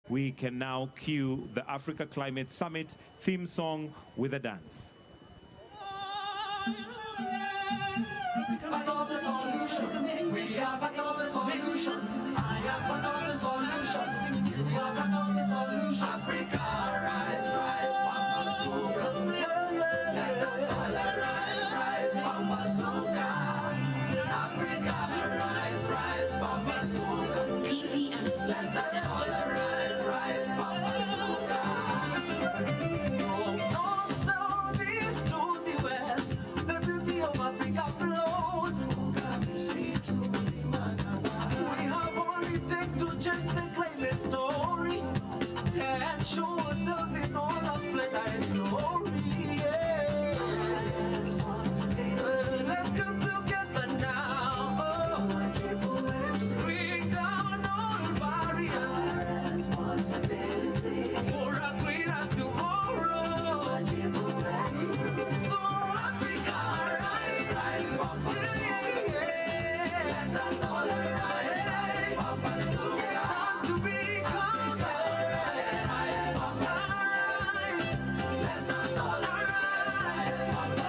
We can now cue the Africa Climate Summit theme song with a dance. Back of the solution. We are back of the solution. I am back of the solution. You are back of the solution. Africa, rise, rise, Pamasuka. Let us all rise, rise, Pamasuka. Africa, rise, rise, Pamasuka. PPMC. Let us all rise, rise, Pamasuka. From north, south, east to the west, the beauty of Africa flows. We have all it takes to change the climate story and show ourselves in all our splendor and glory. Yeah. Let's come together now. Bring down all barriers for a greater tomorrow. So Africa, rise, rise, Papa. Let us all rise, Papa. It's time to become rise, Papa. Let us all rise, Papa.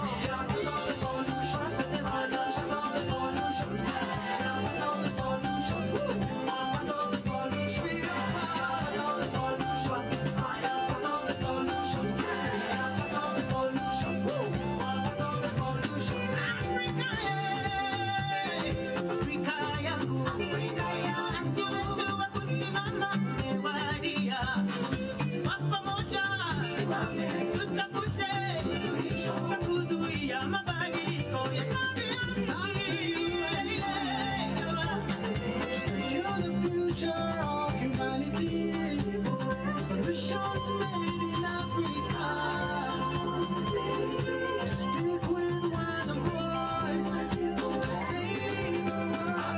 We are part of the solution to this nation, of the solution. We are part of the solution. We are part of the solution. We are part of the solution. I am part of the solution. We are part of the solution. We are part of the solution. Africa, Africa yangu, Africa yangu. Tumetua kusimama mewadia. Kwa pamoja, tutafute suluhisho za kuzuia mabadiliko ya tabia nchi. To secure the future of humanity, solutions made in Africa. To speak with one voice, to save the world.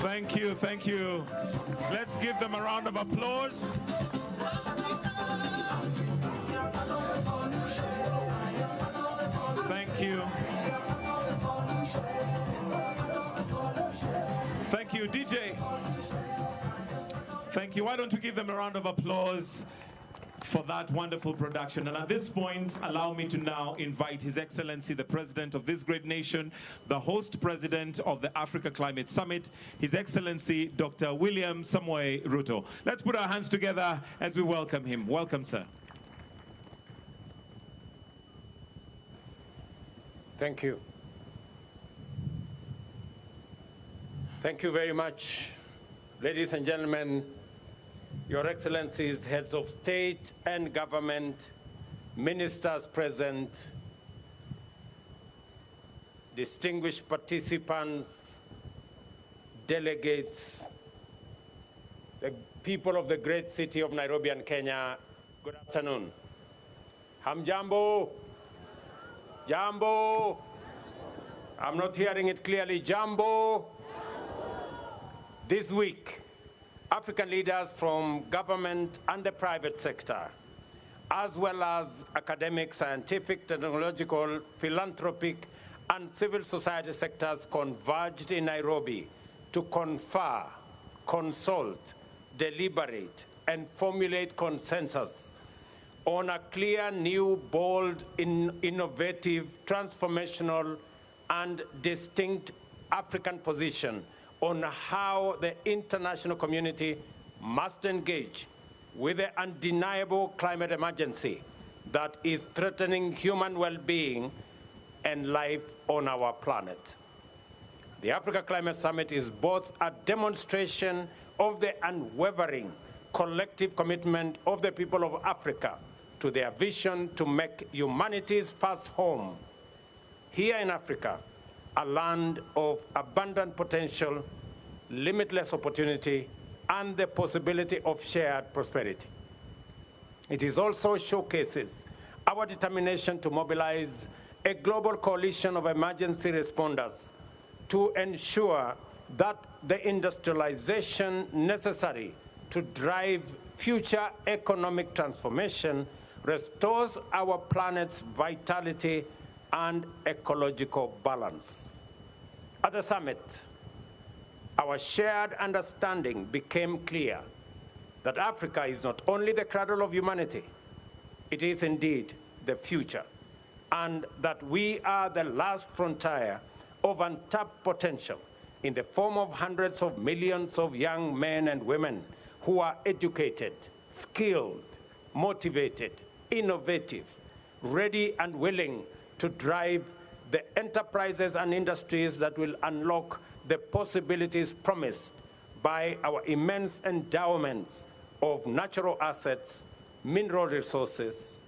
Thank you, thank you. Let's give them a round of applause. Thank you. Thank you, DJ. Thank you. Why don't we give them a round of applause for that wonderful production. And at this point, allow me to now invite His Excellency, the President of this great nation, the host President of the Africa Climate Summit, His Excellency, Dr. William Samoei Ruto. Let's put our hands together as we welcome him. Welcome, sir. Thank you. Thank you very much, ladies and gentlemen, Your Excellencies, heads of state and government, ministers present, distinguished participants, delegates, the people of the great city of Nairobi and Kenya, good afternoon. Hamjambo? Jambo? I'm not hearing it clearly. Jambo? This week, African leaders from government and the private sector, as well as academic, scientific, technological, philanthropic, and civil society sectors converged in Nairobi to confer, consult, deliberate, and formulate consensus on a clear, new, bold, innovative, transformational, and distinct African position on how the international community must engage with the undeniable climate emergency that is threatening human well-being and life on our planet. The Africa Climate Summit is both a demonstration of the unwavering collective commitment of the people of Africa to their vision to make humanity's first home here in Africa a land of abundant potential, limitless opportunity, and the possibility of shared prosperity. It is also showcases our determination to mobilize a global coalition of emergency responders to ensure that the industrialization necessary to drive future economic transformation restores our planet's vitality and ecological balance. At the summit, our shared understanding became clear that Africa is not only the cradle of humanity, it is indeed the future, and that we are the last frontier of untapped potential in the form of hundreds of millions of young men and women who are educated, skilled, motivated, innovative, ready and willing to drive the enterprises and industries that will unlock the possibilities promised by our immense endowments of natural assets, mineral resources,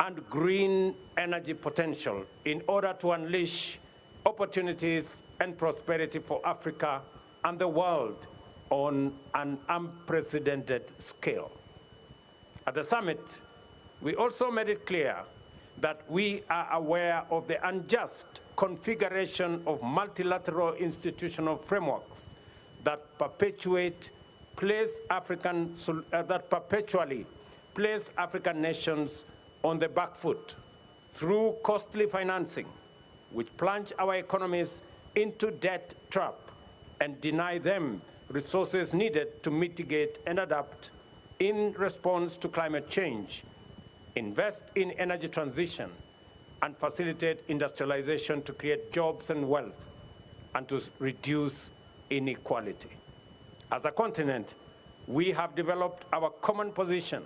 and green energy potential in order to unleash opportunities and prosperity for Africa and the world on an unprecedented scale. At the summit, we also made it clear that we are aware of the unjust configuration of multilateral institutional frameworks that perpetually place African nations on the back foot through costly financing, which plunge our economies into debt trap and deny them resources needed to mitigate and adapt in response to climate change, invest in energy transition, and facilitate industrialization to create jobs and wealth, and to reduce inequality. As a continent, we have developed our common position,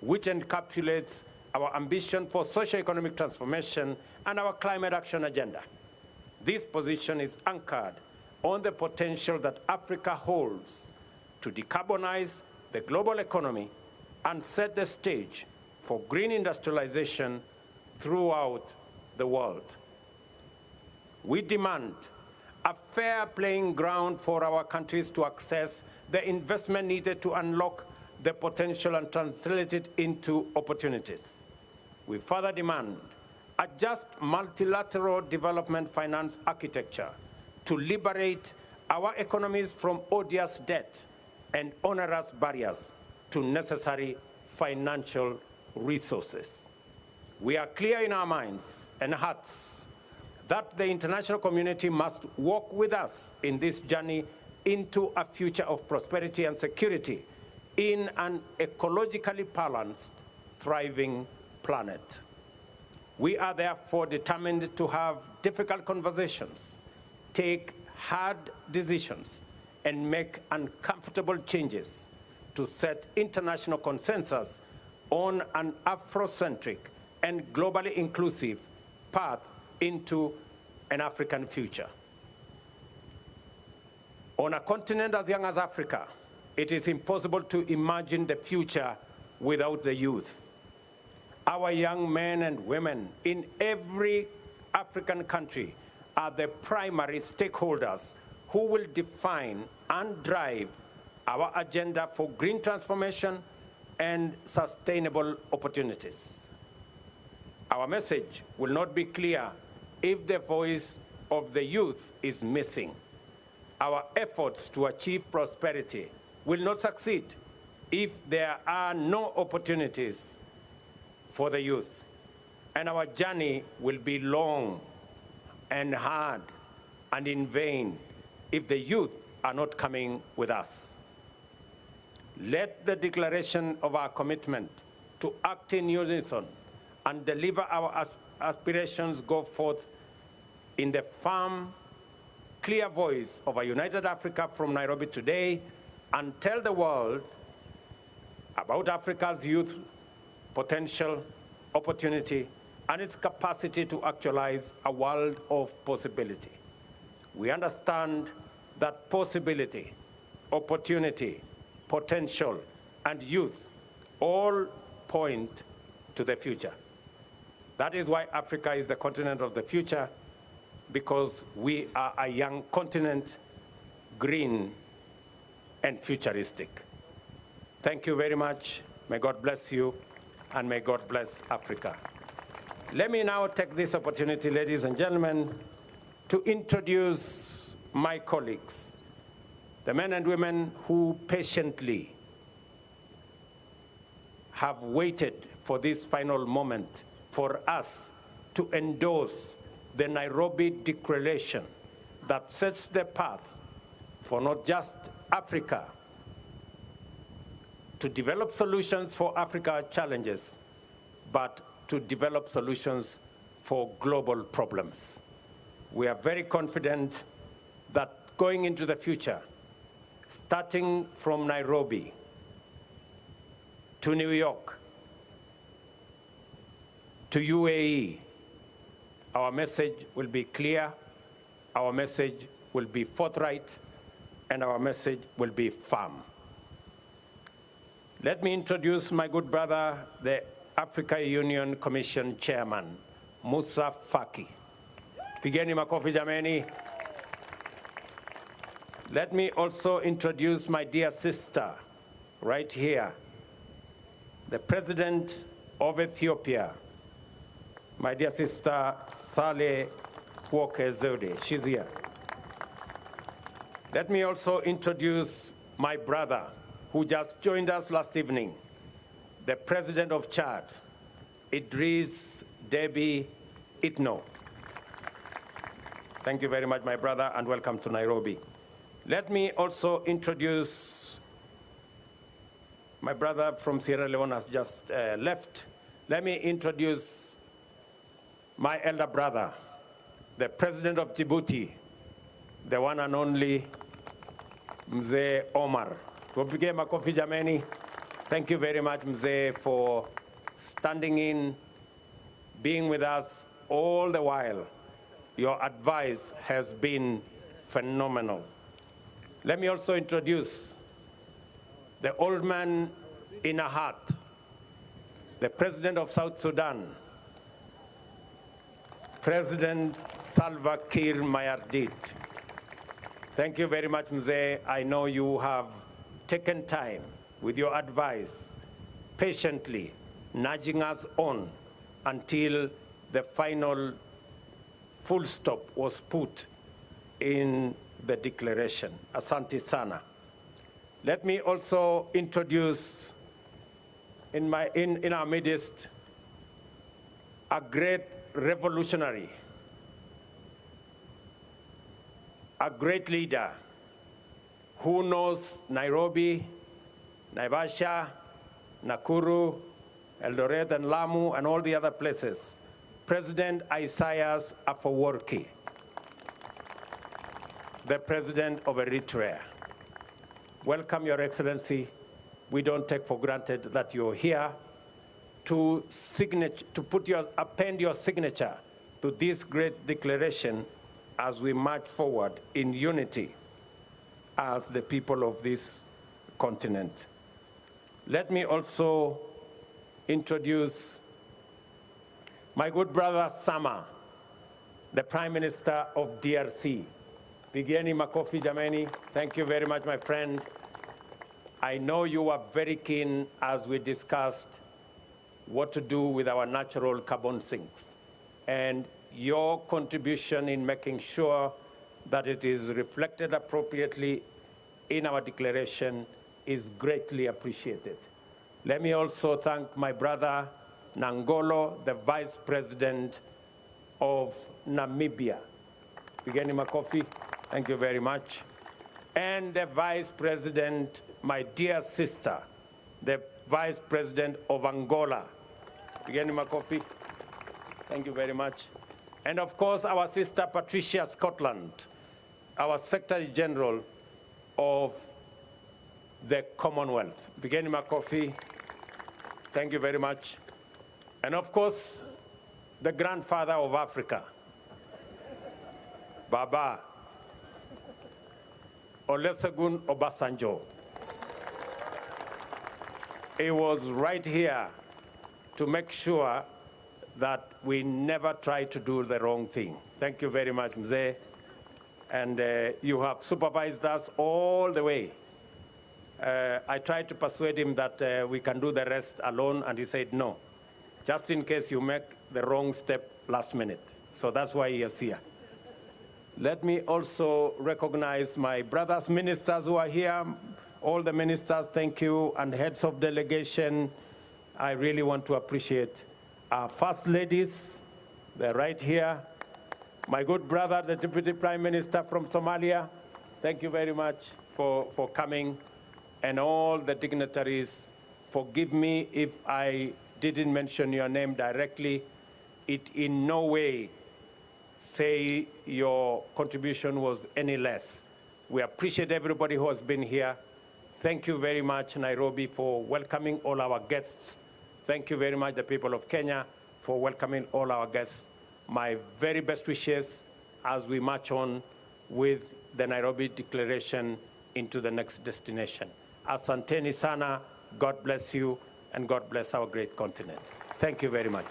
which encapsulates our ambition for socio-economic transformation and our climate action agenda. This position is anchored on the potential that Africa holds to decarbonize the global economy and set the stage for green industrialization throughout the world. We demand a fair playing ground for our countries to access the investment needed to unlock the potential and translate it into opportunities. We further demand a just multilateral development finance architecture to liberate our economies from odious debt and onerous barriers to necessary financial resources. We are clear in our minds and hearts that the international community must walk with us in this journey into a future of prosperity and security in an ecologically balanced, thriving planet. We are therefore determined to have difficult conversations, take hard decisions, and make uncomfortable changes to set international consensus on an Afrocentric and globally inclusive path into an African future. On a continent as young as Africa, it is impossible to imagine the future without the youth. Our young men and women in every African country are the primary stakeholders who will define and drive our agenda for green transformation and sustainable opportunities. Our message will not be clear if the voice of the youth is missing. Our efforts to achieve prosperity will not succeed if there are no opportunities for the youth. And our journey will be long and hard and in vain if the youth are not coming with us. Let the declaration of our commitment to act in unison and deliver our aspirations go forth in the firm, clear voice of a united Africa from Nairobi today, and tell the world about Africa's youth potential, opportunity, and its capacity to actualize a world of possibility. We understand that possibility, opportunity, potential, and youth all point to the future. That is why Africa is the continent of the future, because we are a young continent, green and futuristic. Thank you very much. May God bless you, and may God bless Africa. Let me now take this opportunity, ladies and gentlemen, to introduce my colleagues, the men and women who patiently have waited for this final moment for us to endorse the Nairobi Declaration that sets the path for not just Africa to develop solutions for Africa's challenges, but to develop solutions for global problems. We are very confident that going into the future, starting from Nairobi to New York to UAE, our message will be clear, our message will be forthright, and our message will be firm. Let me introduce my good brother, the Africa Union Commission Chairman, Musa Faki. Pigeni makofi jameni. Let me also introduce my dear sister, right here, the President of Ethiopia, my dear sister, Saleh Work-Zewde. She's here. Let me also introduce my brother, who just joined us last evening, the President of Chad, Idriss Déby Itno. Thank you very much, my brother, and welcome to Nairobi. Let me also introduce my brother from Sierra Leone has just left. Let me introduce my elder brother, the President of Djibouti, the one and only Mzee Omar. Tupige makofi jameni. Thank you very much, Mzee, for standing in, being with us all the while. Your advice has been phenomenal. Let me also introduce the old man in a hat, the President of South Sudan, President Salva Kiir Mayardit. Thank you very much, Mzee. I know you have taken time with your advice, patiently nudging us on until the final full stop was put in the declaration. Asante sana. Let me also introduce in our midst a great revolutionary, a great leader who knows Nairobi, Naivasha, Nakuru, Eldoret, and Lamu, and all the other places. President Isaias Afwerki, the President of Eritrea. Welcome, Your Excellency. We don't take for granted that you're here to append your signature to this great declaration as we march forward in unity as the people of this continent. Let me also introduce my good brother Sama, the Prime Minister of DRC. Pigeni makofi jameni. Thank you very much, my friend. I know you were very keen as we discussed what to do with our natural carbon sinks. And your contribution in making sure that it is reflected appropriately in our declaration is greatly appreciated. Let me also thank my brother Nangolo, the Vice President of Namibia. Pigeni makofi. Thank you very much. And the Vice President, my dear sister, the Vice President of Angola. Pigeni makofi. Thank you very much. And of course, our sister Patricia Scotland, our Secretary General of the Commonwealth. Pigeni makofi. Thank you very much. And of course, the grandfather of Africa, Baba Olusegun Obasanjo. He was right here to make sure that we never try to do the wrong thing. Thank you very much, Mzee. And you have supervised us all the way I tried to persuade him that we can do the rest alone, and he said no, just in case you make the wrong step last minute. So that's why he is here. Let me also recognize my brothers ministers who are here. All the ministers, thank you, and heads of delegation. I really want to appreciate our first ladies. They're right here. My good brother, the Deputy Prime Minister from Somalia, thank you very much for coming. And all the dignitaries, forgive me if I didn't mention your name directly. It in no way say your contribution was any less. We appreciate everybody who has been here. Thank you very much, Nairobi, for welcoming all our guests. Thank you very much, the people of Kenya, for welcoming all our guests. My very best wishes as we march on with the Nairobi Declaration into the next destination. Asanteni sana, God bless you, and God bless our great continent. Thank you very much.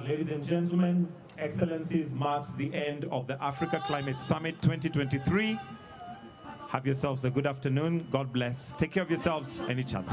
Ladies and gentlemen, Excellencies, marks the end of the Africa Climate Summit 2023. Have yourselves a good afternoon. God bless. Take care of yourselves and each other.